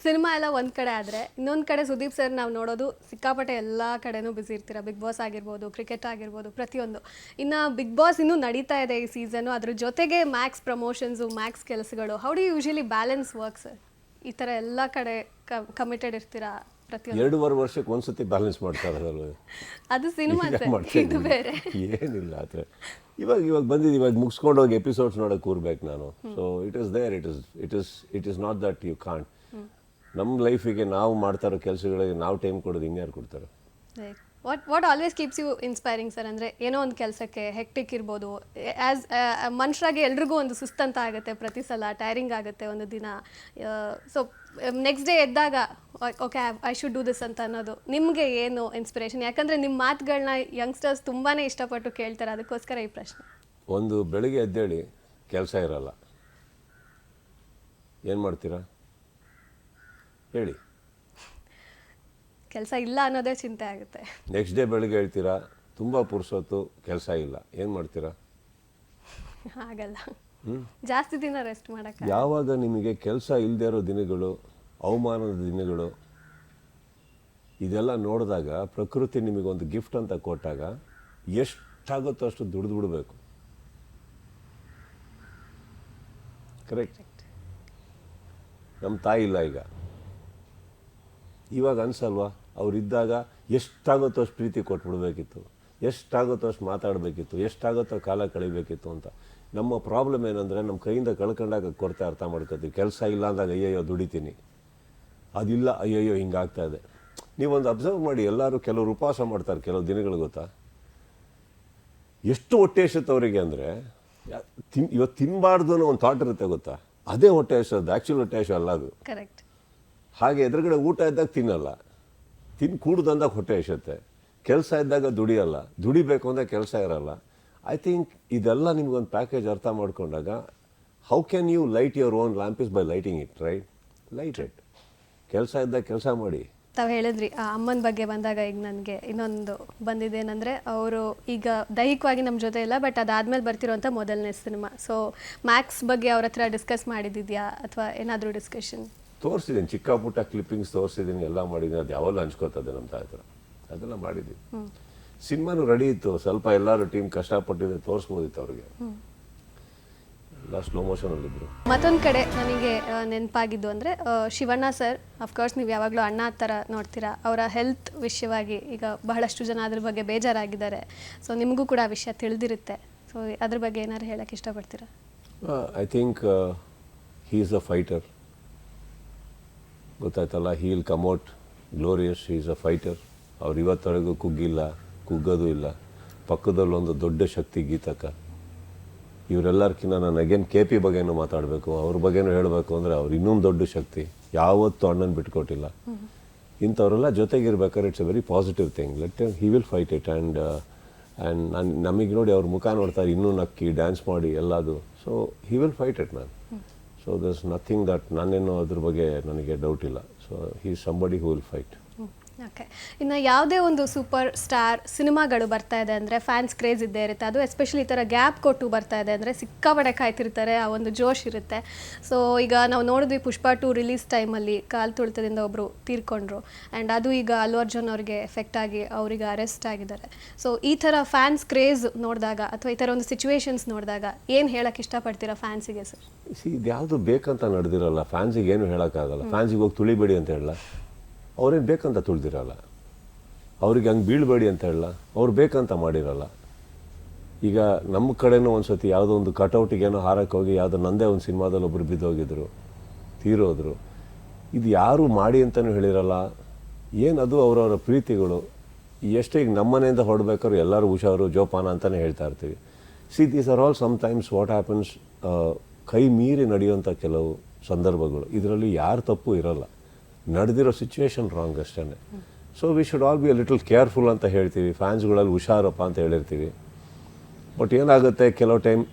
Cinema ಎಲ್ಲ ಒಂದು ಕಡೆ ಆದರೆ ಇನ್ನೊಂದು ಕಡೆ ಸುದೀಪ್ ಸರ್ ನಾವು ನೋಡೋದು ಸಿಕ್ಕಾಪಟ್ಟೆ ಎಲ್ಲ ಕಡೆನೂ ಬ್ಯುಸಿ ಇರ್ತೀರ. ಬಿಗ್ ಬಾಸ್ ಆಗಿರ್ಬೋದು, ಕ್ರಿಕೆಟ್ ಆಗಿರ್ಬೋದು, ಪ್ರತಿಯೊಂದು. ಇನ್ನು ಬಿಗ್ ಬಾಸ್ ಇನ್ನೂ ನಡೀತಾ ಇದೆ ಈ ಸೀಸನು. ಅದ್ರ ಜೊತೆಗೆ ಮ್ಯಾಕ್ಸ್ ಪ್ರಮೋಷನ್ಸು, ಮ್ಯಾಕ್ಸ್ ಕೆಲಸಗಳು. How do usually balance work sir? ಈ ಥರ ಎಲ್ಲ ಕಡೆ ಕಮಿಟೆಡ್ ಇರ್ತೀರಾ ಪ್ರತಿಯೊಂದು? 2.5 ವರ್ಷಕ್ಕೆ ಒಂದ್ಸತಿ ಬ್ಯಾಲೆನ್ಸ್ ಮಾಡ್ತಾರಲ್ಲ. ಅದು ಸಿನಿಮಾ ಇದು ಬೇರೆ ಏನಿಲ್ಲ ಆ ಥರ. ಇವಾಗ ಬಂದಿದ್ದು, ಇವಾಗ ಮುಗಿಸ್ಕೊಂಡು ಹೋಗಿ ಎಪಿಸೋಡ್ಸ್ ನೋಡೋಕೆ ಕೂರ್ಬೇಕು ನಾನು. So it is there, it is not that you can't. ನಮ್ಮ ಲೈಫಿಗೆ ನಾವು ಮಾಡ್ತಾ ಇರೋ ಕೆಲಸಗಳಿಗೆ ನಾವು ಟೈಮ್ ಕೊಡೋದು ಇನ್ಯಾರು ಕೊಡ್ತಾರೆ? What always keeps you inspiring sir? ಅಂದರೆ ಏನೋ ಒಂದು ಕೆಲಸಕ್ಕೆ ಹೆಕ್ಟಿಕ್ ಇರ್ಬೋದು, ಆ್ಯಸ್ ಮನುಷ್ಯರಾಗಿ ಎಲ್ರಿಗೂ ಒಂದು ಸುಸ್ತಂತ ಆಗುತ್ತೆ, ಪ್ರತಿ ಸಲ ಟೈರಿಂಗ್ ಆಗುತ್ತೆ ಒಂದು ದಿನ. ಸೊ ನೆಕ್ಸ್ಟ್ ಡೇ ಎದ್ದಾಗ okay I should do this ಅಂತ ಅನ್ನೋದು ನಿಮಗೆ ಏನು ಇನ್ಸ್ಪಿರೇಷನ್? ಯಾಕಂದರೆ ನಿಮ್ಮ ಮಾತುಗಳನ್ನ ಯಂಗ್ಸ್ಟರ್ಸ್ ತುಂಬಾ ಇಷ್ಟಪಟ್ಟು ಕೇಳ್ತಾರೆ, ಅದಕ್ಕೋಸ್ಕರ ಈ ಪ್ರಶ್ನೆ. ಒಂದು ಬೆಳಿಗ್ಗೆ ಎದ್ದೇಳಿ ಕೆಲಸ ಇರಲ್ಲ, ಏನು ಮಾಡ್ತೀರಾ ಹೇಳಿ? ಕೆಲಸ ಇಲ್ಲ ಅನ್ನೋದೇ ಚಿಂತೆ ಆಗುತ್ತೆ. ನೆಕ್ಸ್ಟ್ ಡೇ ಬೆಳಿಗ್ಗೆ ಹೇಳ್ತೀರಾ ತುಂಬ ಪುರ್ಸೊತ್ತು, ಕೆಲಸ ಇಲ್ಲ, ಏನು ಮಾಡ್ತೀರಾ? ಆಗಲ್ಲ, ಜಾಸ್ತಿ ದಿನ ರೆಸ್ಟ್ ಮಾಡೋಕ್ಕೆ. ಯಾವಾಗ ನಿಮಗೆ ಕೆಲಸ ಇಲ್ಲದೆ ಇರೋ ದಿನಗಳು, ಅವಮಾನದ ದಿನಗಳು, ಇದೆಲ್ಲ ನೋಡಿದಾಗ ಪ್ರಕೃತಿ ನಿಮಗೊಂದು ಗಿಫ್ಟ್ ಅಂತ ಕೊಟ್ಟಾಗ ಎಷ್ಟಾಗುತ್ತೋ ಅಷ್ಟು ದುಡಿದು ಬಿಡಬೇಕು. ಕರೆಕ್ಟ್. ನಮ್ಮ ತಾಯಿ ಇಲ್ಲ ಈಗ, ಇವಾಗ ಅನ್ಸಲ್ವಾ? ಅವರಿದ್ದಾಗ ಎಷ್ಟಾಗುತ್ತೋ ಅಷ್ಟು ಪ್ರೀತಿ ಕೊಟ್ಬಿಡ್ಬೇಕಿತ್ತು, ಎಷ್ಟಾಗುತ್ತೋ ಅಷ್ಟು ಮಾತಾಡಬೇಕಿತ್ತು, ಎಷ್ಟಾಗುತ್ತೋ ಕಾಲ ಕಳಿಬೇಕಿತ್ತು ಅಂತ. ನಮ್ಮ ಪ್ರಾಬ್ಲಮ್ ಏನಂದರೆ, ನಮ್ಮ ಕೈಯಿಂದ ಕಳ್ಕೊಂಡಾಗ ಕೊರತೆ ಅರ್ಥ ಮಾಡ್ಕೋತೀವಿ. ಕೆಲಸ ಇಲ್ಲ ಅಂದಾಗ ಅಯ್ಯಯ್ಯೋ ದುಡಿತೀನಿ, ಅದಿಲ್ಲ ಅಯ್ಯಯ್ಯೋ ಹಿಂಗಾಗ್ತಾ ಇದೆ. ನೀವೊಂದು ಅಬ್ಸರ್ವ್ ಮಾಡಿ, ಎಲ್ಲರೂ ಕೆಲವರು ಉಪವಾಸ ಮಾಡ್ತಾರೆ ಕೆಲವು ದಿನಗಳು, ಗೊತ್ತಾ? ಎಷ್ಟು ಹೊಟ್ಟೆ ಎಷ್ಟುತ್ತೆ ಅವರಿಗೆ ಅಂದರೆ, ಇವತ್ತು ತಿನ್ನಬಾರ್ದು ಅನ್ನೋ ಒಂದು ಥಾಟ್ ಇರುತ್ತೆ, ಗೊತ್ತಾ? ಅದೇ ಹೊಟ್ಟೆ ಎಷ್ಟೋದು, ಆ್ಯಕ್ಚುಲ್ ಹೊಟ್ಟೆ ಎಷ್ಟೋ ಅಲ್ಲ ಅದು. ಕರೆಕ್ಟ್. ಹಾಗೆ ಎದುರುಗಡೆ ಊಟ ಇದ್ದಾಗ ತಿನ್ನಲ್ಲ, ಕೂಡ್ದಂದಾಗ ಹೊಟ್ಟೆ ಎಷ್ಟುತ್ತೆ. ಕೆಲಸ ಇದ್ದಾಗ ದುಡಿಯಲ್ಲ, ದುಡಿಬೇಕು ಅಂದರೆ ಕೆಲಸ ಇರಲ್ಲ. ಐ ಥಿಂಕ್ ಇದೆಲ್ಲ ನಿಮ್ಗೊಂದು ಪ್ಯಾಕೇಜ್ ಅರ್ಥ ಮಾಡ್ಕೊಂಡಾಗ, how can you light your own lamp is by lighting it, right? Light it. ಕೆಲಸ ಇದ್ದಾಗ ಕೆಲಸ ಮಾಡಿ. ತಾವು ಹೇಳಿದ್ರಿ ಅಮ್ಮನ ಬಗ್ಗೆ ಬಂದಾಗ, ಈಗ ನನಗೆ ಇನ್ನೊಂದು ಬಂದಿದ್ದೇನೆಂದರೆ, ಅವರು ಈಗ ದೈಹಿಕವಾಗಿ ನಮ್ಮ ಜೊತೆ ಇಲ್ಲ, ಬಟ್ ಅದಾದಮೇಲೆ ಬರ್ತಿರೋಂಥ ಮೊದಲನೇ ಸಿನಿಮಾ. ಸೊ ಮ್ಯಾಕ್ಸ್ ಬಗ್ಗೆ ಅವ್ರ ಹತ್ರ ಡಿಸ್ಕಸ್ ಮಾಡಿದ್ಯಾ ಅಥವಾ ಏನಾದರೂ ಡಿಸ್ಕಷನ್? ತೋರಿಸಿದ್ದೀನಿ, ಚಿಕ್ಕ ಪುಟ್ಟ ಕ್ಲಿಪ್ಪಿಂಗ್ಸ್ ತೋರಿಸಿದ್ದೀನಿ, ಎಲ್ಲ ಮಾಡಿದ್ದೀನಿ. ಅದು ಯಾವಾಗಲೂ ಹಂಚ್ಕೋತದೆ ನಮ್ಮ ತಾಯಿ ಹತ್ರ, ಅದೆಲ್ಲ ಮಾಡಿದ್ದೀನಿ. ಸಿನಿಮಾನು ರೆಡಿ ಇತ್ತು, ಸ್ವಲ್ಪ ಎಲ್ಲರೂ ಟೀಮ್ ಕಷ್ಟಪಟ್ಟಿದೆ, ತೋರಿಸ್ಬೋದಿತ್ತು ಅವ್ರಿಗೆ. ಎಲ್ಲ ಸ್ಲೋ ಮೋಷನಲ್ಲಿದ್ದರು. ಮತ್ತೊಂದು ಕಡೆ ನನಗೆ ನೆನಪಾಗಿದ್ದು ಅಂದರೆ, ಶಿವಣ್ಣ ಸರ್, ಅಫ್ಕೋರ್ಸ್ ನೀವು ಯಾವಾಗಲೂ ಅಣ್ಣ ಥರ ನೋಡ್ತೀರಾ. ಅವರ ಹೆಲ್ತ್ ವಿಷಯವಾಗಿ ಈಗ ಬಹಳಷ್ಟು ಜನ ಅದ್ರ ಬಗ್ಗೆ ಬೇಜಾರಾಗಿದ್ದಾರೆ. ಸೊ ನಿಮಗೂ ಕೂಡ ಆ ವಿಷಯ ತಿಳಿದಿರುತ್ತೆ. ಸೊ ಅದ್ರ ಬಗ್ಗೆ ಏನಾದ್ರು ಹೇಳಕ್ಕೆ ಇಷ್ಟಪಡ್ತೀರಾ? I think he is a fighter, ಗೊತ್ತಾಯ್ತಲ್ಲ. He will come out glorious. He is a fighter. ಅವ್ರು ಇವತ್ತವರೆಗೂ ಕುಗ್ಗಿಲ್ಲ, ಕುಗ್ಗೋದು ಇಲ್ಲ. ಪಕ್ಕದಲ್ಲೊಂದು ದೊಡ್ಡ ಶಕ್ತಿ ಗೀತಕ್ಕ. ಇವರೆಲ್ಲರ್ಕಿನ್ನ ನಾನು ಅಗೇನ್ KP ಬಗ್ಗೆನೂ ಮಾತಾಡಬೇಕು, ಅವ್ರ ಬಗ್ಗೆನೂ ಹೇಳಬೇಕು ಅಂದರೆ, ಅವ್ರು ಇನ್ನೊಂದು ದೊಡ್ಡ ಶಕ್ತಿ. ಯಾವತ್ತೂ ಅಣ್ಣನ ಬಿಟ್ಕೊಟ್ಟಿಲ್ಲ. ಇಂಥವರೆಲ್ಲ ಜೊತೆಗಿರ್ಬೇಕಾದ್ರೆ it's a very positive thing. He will fight it. And ನಮಗೆ ನೋಡಿ ಅವ್ರ ಮುಖ ನೋಡ್ತಾರೆ, ಇನ್ನೂ ನಕ್ಕಿ ಡ್ಯಾನ್ಸ್ ಮಾಡಿ ಎಲ್ಲದು. So he will fight it man. So ದರ್ಸ್ nothing that, ನಾನೇನೋ ಅದ್ರ ಬಗ್ಗೆ ನನಗೆ ಡೌಟ್ ಇಲ್ಲ. So he is somebody who will fight. Okay. ಇನ್ನು ಯಾವುದೇ ಒಂದು ಸೂಪರ್ ಸ್ಟಾರ್ ಸಿನಿಮಾಗಳು ಬರ್ತಾ ಇದೆ ಅಂದರೆ ಫ್ಯಾನ್ಸ್ ಕ್ರೇಜ್ ಇದ್ದೇ ಇರುತ್ತೆ. ಅದು ಎಸ್ಪೆಷಲಿ ಈ ಥರ ಗ್ಯಾಪ್ ಕೊಟ್ಟು ಬರ್ತಾ ಇದೆ ಅಂದರೆ ಸಿಕ್ಕಾಪಟ್ಟೆ ಕಾಯ್ತಿರ್ತಾರೆ, ಆ ಒಂದು ಜೋಶ್ ಇರುತ್ತೆ. ಸೊ ಈಗ ನಾವು ನೋಡಿದ್ವಿ, ಪುಷ್ಪ 2 ರಿಲೀಸ್ ಟೈಮಲ್ಲಿ ಕಾಲು ತುಳಿತದಿಂದ ಒಬ್ಬರು ತೀರ್ಕೊಂಡ್ರು. ಆ್ಯಂಡ್ ಅದು ಈಗ ಅಲ್ಲು ಅರ್ಜುನ್ ಅವ್ರಿಗೆ ಎಫೆಕ್ಟ್ ಆಗಿ ಅವರಿಗೆ ಅರೆಸ್ಟ್ ಆಗಿದ್ದಾರೆ. ಸೊ ಈ ಥರ ಫ್ಯಾನ್ಸ್ ಕ್ರೇಜ್ ನೋಡಿದಾಗ, ಅಥವಾ ಈ ಥರ ಒಂದು ಸಿಚುವೇಶನ್ಸ್ ನೋಡಿದಾಗ ಏನು ಹೇಳಕ್ಕೆ ಇಷ್ಟಪಡ್ತೀರಾ ಫ್ಯಾನ್ಸಿಗೆ ಸರ್? ಇದು ಯಾವುದು ಬೇಕಂತ ನಡೆದಿರಲ್ಲ. ಫ್ಯಾನ್ಸಿಗೆ ಏನು ಹೇಳೋಕ್ಕಾಗಲ್ಲ. ಫ್ಯಾನ್ಸಿಗೆ ಹೋಗಿ ತುಳಿಬೇಡಿ ಅಂತ ಹೇಳಲ್ಲ, ಅವ್ರೇನು ಬೇಕಂತ ತುಳಿದಿರಲ್ಲ. ಅವ್ರಿಗೆ ಹಂಗೆ ಬೀಳ್ಬೇಡಿ ಅಂತ ಹೇಳಲ್ಲ, ಅವ್ರು ಬೇಕಂತ ಮಾಡಿರಲ್ಲ. ಈಗ ನಮ್ಮ ಕಡೆನೂ ಒಂದು ಸತಿ ಯಾವುದೋ ಒಂದು ಕಟೌಟಿಗೇನೋ ಹಾರಕ್ಕೆ ಹೋಗಿ, ಯಾವುದೋ ನಂದೇ ಒಂದು ಸಿನಿಮಾದಲ್ಲಿ ಒಬ್ಬರು ಬಿದ್ದೋಗಿದ್ರು, ತೀರೋದ್ರು. ಇದು ಯಾರು ಮಾಡಿ ಅಂತಲೂ ಹೇಳಿರಲ್ಲ. ಏನದು ಅವರವರ ಪ್ರೀತಿಗಳು. ಎಷ್ಟೇ ಈಗ ನಮ್ಮನೆಯಿಂದ ಹೊರಡ್ಬೇಕಾದ್ರು ಎಲ್ಲರೂ ಹುಷಾರು, ಜೋಪಾನ ಅಂತಲೇ ಹೇಳ್ತಾ ಇರ್ತೀವಿ. These are all sometimes what happens. ಕೈ ಮೀರಿ ನಡೆಯುವಂಥ ಕೆಲವು ಸಂದರ್ಭಗಳು. ಇದರಲ್ಲಿ ಯಾರು ತಪ್ಪು ಇರಲ್ಲ, ನಡೆದಿರೋ ಸಿಚುವೇಶನ್ ರಾಂಗ್ ಅಷ್ಟೇ. So we should all be a little careful ಅಂತ ಹೇಳ್ತೀವಿ. ಫ್ಯಾನ್ಸ್ಗಳಲ್ಲಿ ಹುಷಾರಪ್ಪ ಅಂತ ಹೇಳಿರ್ತೀವಿ. ಬಟ್ ಏನಾಗುತ್ತೆ, ಕೆಲವು ಟೈಮ್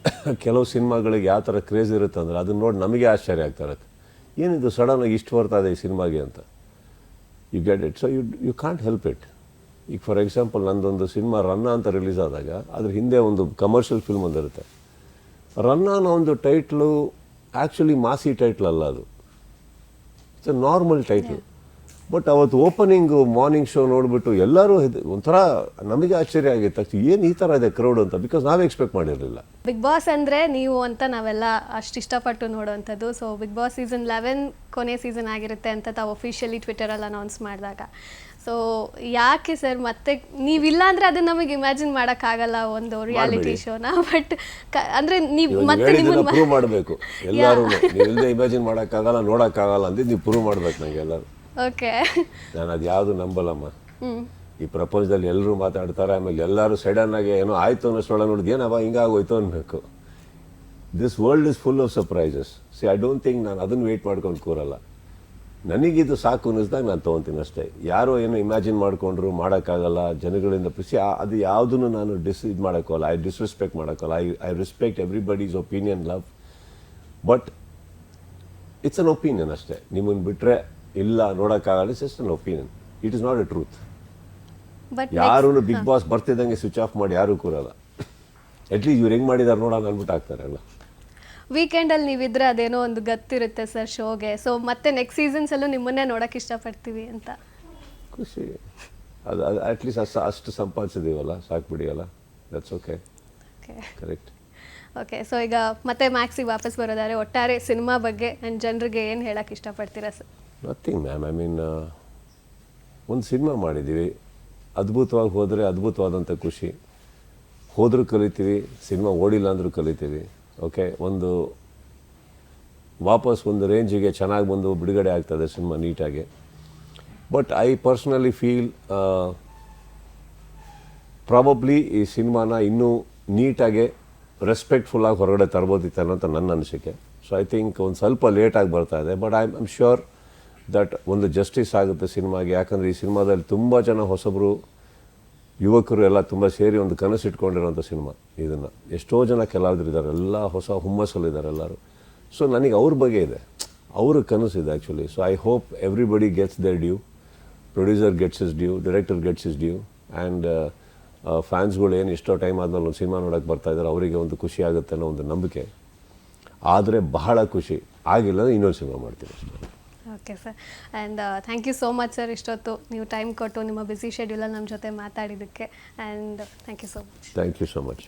ಕೆಲವು ಸಿನಿಮಾಗಳಿಗೆ ಯಾವ ಥರ ಕ್ರೇಜ್ ಇರುತ್ತೆ ಅಂದರೆ, ಅದನ್ನ ನೋಡಿ ನಮಗೆ ಆಶ್ಚರ್ಯ ಆಗ್ತಾ ಇರುತ್ತೆ. ಏನಿದು ಸಡನ್ನಾಗಿ ಇಷ್ಟು ಬರ್ತಾ ಇದೆ ಈ ಸಿನಿಮಾಗೆ ಅಂತ. You get it. So you can't help it. ಈಗ ಫಾರ್ ಎಕ್ಸಾಂಪಲ್, ನಂದೊಂದು ಸಿನಿಮಾ ರನ್ನ ಅಂತ ರಿಲೀಸ್ ಆದಾಗ, ಅದ್ರ ಹಿಂದೆ ಒಂದು ಕಮರ್ಷಿಯಲ್ ಫಿಲ್ಮ್ ಒಂದಿರುತ್ತೆ. ರನ್ನ ಅನ್ನೋ ಒಂದು ಟೈಟ್ಲು ಆ್ಯಕ್ಚುಲಿ ಮಾಸಿ ಟೈಟ್ಲ್ ಅಲ್ಲ, ಅದು it's a normal title. But ಅವತ್ತು ಓಪನಿಂಗು ಮಾರ್ನಿಂಗ್ ಶೋ ನೋಡಿಬಿಟ್ಟು ಎಲ್ಲರೂ ಒಂಥರ ನಮಗೆ ಆಶ್ಚರ್ಯ ಆಗಿತ್ತು, ಏನು ಈ ಥರ ಇದೆ ಕ್ರೌಡ್ ಅಂತ, ಬಿಕಾಸ್ ನಾವೇ ಎಕ್ಸ್ಪೆಕ್ಟ್ ಮಾಡಿರಲಿಲ್ಲ. ಬಿಗ್ ಬಾಸ್ ಅಂದರೆ ನೀವು ಅಂತ ನಾವೆಲ್ಲ ಅಷ್ಟು ಇಷ್ಟಪಟ್ಟು ನೋಡುವಂಥದ್ದು. ಸೊ ಬಿಗ್ ಬಾಸ್ ಸೀಸನ್ 11 ಕೊನೆ ಸೀಸನ್ ಆಗಿರುತ್ತೆ ಅಂತ ತಾವು ಅಫಿಷಿಯಲಿ ಟ್ವಿಟರಲ್ಲಿ ಅನೌನ್ಸ್ ಮಾಡಿದಾಗ, ಸೊ ಯಾಕೆ ಸರ್ ಮತ್ತೆ ನೀವಿಲ್ಲ ಅಂದರೆ ಅದನ್ನ ನಮಗೆ ಇಮ್ಯಾಜಿನ್ ಮಾಡೋಕ್ಕಾಗಲ್ಲ ಒಂದು ರಿಯಾಲಿಟಿ ಶೋನ. ಬಟ್ ಅಂದರೆ ನೀವು ಮತ್ತೆ ನಿಮ್ಮನ್ನು ಪ್ರೂವ್ ಮಾಡಬೇಕು ಎಲ್ಲರೂ. ನೀವು ಇಲ್ಲದೆ ಇಮ್ಯಾಜಿನ್ ಮಾಡೋಕ್ಕಾಗಲ್ಲ, ನೋಡೋಕ್ಕಾಗಲ್ಲ ಅಂದಿದ್ದು ನೀವು ಪ್ರೂವ್ ಮಾಡ್ಬೇಕು ನನಗೆ ಎಲ್ಲರೂ. ಓಕೆ, ನಾನು ಅದು ಯಾವುದು ನಂಬಲ್ಲಮ್ಮ. ಈ ಪ್ರಪಂಚದಲ್ಲಿ ಎಲ್ಲರೂ ಮಾತಾಡ್ತಾರೆ, ಆಮೇಲೆ ಎಲ್ಲರೂ ಸಡನ್ನಾಗಿ ಏನೋ ಆಯಿತು ಅನ್ನೋಷ್ಟೊಳಗೆ ನೋಡಿದ್ದು ಏನವ ಹಿಂಗಾಗೋಯ್ತು ಅನ್ಬೇಕು. This world is full of surprises. C I don't think ನಾನು ಅದನ್ನು ವೆಯ್ಟ್ ಮಾಡ್ಕೊಂಡು ಕೂರಲ್ಲ. ನನಗಿದು ಸಾಕು ಅನ್ನಿಸ್ದಾಗ ನಾನು ತೊಗೊತೀನಿ ಅಷ್ಟೇ. ಯಾರೋ ಏನೋ ಇಮ್ಯಾಜಿನ್ ಮಾಡಿಕೊಂಡ್ರು ಮಾಡೋಕ್ಕಾಗಲ್ಲ ಜನಗಳಿಂದ ಖುಷಿ, ಅದು ಯಾವುದನ್ನು ನಾನು ಇದು ಮಾಡೋಕ್ಕಲ್ಲ, ಐ ಡಿಸ್ರೆಸ್ಪೆಕ್ಟ್ ಮಾಡೋಕ್ಕಲ್ಲ. I respect everybody's opinion, love, but it's an opinion ಅಷ್ಟೇ. ನಿಮ್ಮನ್ನು ಬಿಟ್ಟರೆ ಇಲ್ಲ ನೋಡೋಕ್ಕಾಗಲ್ಲ, it's just an opinion, it is not a truth. But ಯಾರೂ ಬಿಗ್ ಬಾಸ್ ಬರ್ತಿದ್ದಂಗೆ ಸ್ವಿಚ್ ಆಫ್ ಮಾಡಿ ಯಾರೂ ಕೂರಲ್ಲ. ಅಟ್ಲೀಸ್ಟ್ ಇವ್ರು ಹೆಂಗೆ ಮಾಡಿದಾರೆ ನೋಡೋಣ ಅಂದ್ಬಿಟ್ಟು ಆಗ್ತಾರೆ ಅಲ್ಲ. ವೀಕೆಂಡಲ್ಲಿ ನೀವಿದ್ರೆ ಅದೇನೋ ಒಂದು ಗತ್ತಿರುತ್ತೆ ಸರ್ ಶೋಗೆ. ಸೊ ಮತ್ತೆ ನೆಕ್ಸ್ಟ್ ಸೀಸನ್ಸಲ್ಲೂ ನಿಮ್ಮನ್ನೇ ನೋಡೋಕೆ ಇಷ್ಟಪಡ್ತೀವಿ ಅಂತ ಖುಷಿ. ಅದು ಅಟ್ಲೀಸ್ಟ್ ಅಷ್ಟು ಸಂಪಾದಿಸಿದೀವಲ್ಲ, ಸಾಕು ಬಿಡಿಯಲ್ಲ, that's okay. Okay correct. Okay, so ಈಗ ಮತ್ತೆ ಮ್ಯಾಕ್ಸಿಗೆ ವಾಪಸ್ ಬರೋದಾದ್ರೆ ಒಟ್ಟಾರೆ ಸಿನಿಮಾ ಬಗ್ಗೆ ಆ್ಯಂಡ್ ಜನರಿಗೆ ಏನು ಹೇಳೋಕ್ಕೆ ಇಷ್ಟಪಡ್ತೀರಾ sir? Nothing ma'am, I mean ಒಂದು ಸಿನಿಮಾ ಮಾಡಿದ್ದೀವಿ, ಅದ್ಭುತವಾಗಿ ಹೋದರೆ ಅದ್ಭುತವಾದಂಥ ಖುಷಿ. ಹೋದರೂ ಕಲಿತೀವಿ, ಸಿನಿಮಾ ಓಡಿಲ್ಲ ಅಂದರೂ ಕಲಿತೀವಿ. ಓಕೆ, ಒಂದು ವಾಪಸ್ ಒಂದು ರೇಂಜಿಗೆ ಚೆನ್ನಾಗಿ ಬಂದು ಬಿಡುಗಡೆ ಆಗ್ತದೆ ಸಿನಿಮಾ ನೀಟಾಗಿ. But I personally feel probably ಈ ಸಿನಿಮಾನ ಇನ್ನೂ ನೀಟಾಗಿ ರೆಸ್ಪೆಕ್ಟ್ಫುಲ್ಲಾಗಿ ಹೊರಗಡೆ ತರ್ಬೋದಿತ್ತು ಅನ್ನೋಂಥ ನನ್ನ ಅನಿಸಿಕೆ. ಸೊ ಐ ಥಿಂಕ್ ಒಂದು ಸ್ವಲ್ಪ ಲೇಟಾಗಿ ಬರ್ತಾ ಇದೆ, but I am sure that ಒಂದು ಜಸ್ಟಿಸ್ ಆಗುತ್ತೆ ಸಿನಿಮಾಗೆ. ಯಾಕಂದರೆ ಈ ಸಿನಿಮಾದಲ್ಲಿ ತುಂಬ ಜನ ಹೊಸಬರು ಯುವಕರು ಎಲ್ಲ ತುಂಬ ಸೇರಿ ಒಂದು ಕನಸು ಇಟ್ಕೊಂಡಿರೋಂಥ ಸಿನಿಮಾ ಇದನ್ನು. ಎಷ್ಟೋ ಜನ ಕೆಲವ್ರಿದ್ದಾರೆ, ಎಲ್ಲ ಹೊಸ ಹುಮ್ಮಸ್ಸಲ್ಲಿದ್ದಾರೆ ಎಲ್ಲರೂ. ಸೊ ನನಗೆ ಅವ್ರ ಬಗ್ಗೆ ಇದೆ, ಅವ್ರ ಕನಸಿದೆ actually. So I hope everybody gets their due, producer gets his due, director gets his due, and ಫ್ಯಾನ್ಸ್ಗಳು ಏನು ಎಷ್ಟೋ ಟೈಮ್ ಆದಮೇಲೆ ಒಂದು ಸಿನಿಮಾ ನೋಡೋಕ್ಕೆ ಬರ್ತಾಯಿದ್ದಾರೆ, ಅವರಿಗೆ ಒಂದು ಖುಷಿ ಆಗುತ್ತೆ ಅನ್ನೋ ಒಂದು ನಂಬಿಕೆ. ಆದರೆ ಬಹಳ ಖುಷಿ ಆಗಿಲ್ಲ ಅಂದರೆ ಇನ್ನೊಂದು ಸಿನಿಮಾ ಮಾಡ್ತೀನಿ ಅಷ್ಟೇ. Okay sir, and thank you so much sir, ಇಷ್ಟೊತ್ತು ನೀವು ಟೈಮ್ ಕೊಟ್ಟು ನಿಮ್ಮ ಬ್ಯುಸಿ ಶೆಡ್ಯೂಲಲ್ಲಿ ನಮ್ಮ ಜೊತೆ ಮಾತಾಡಿದ್ದಕ್ಕೆ. And thank you so much. Thank you so much.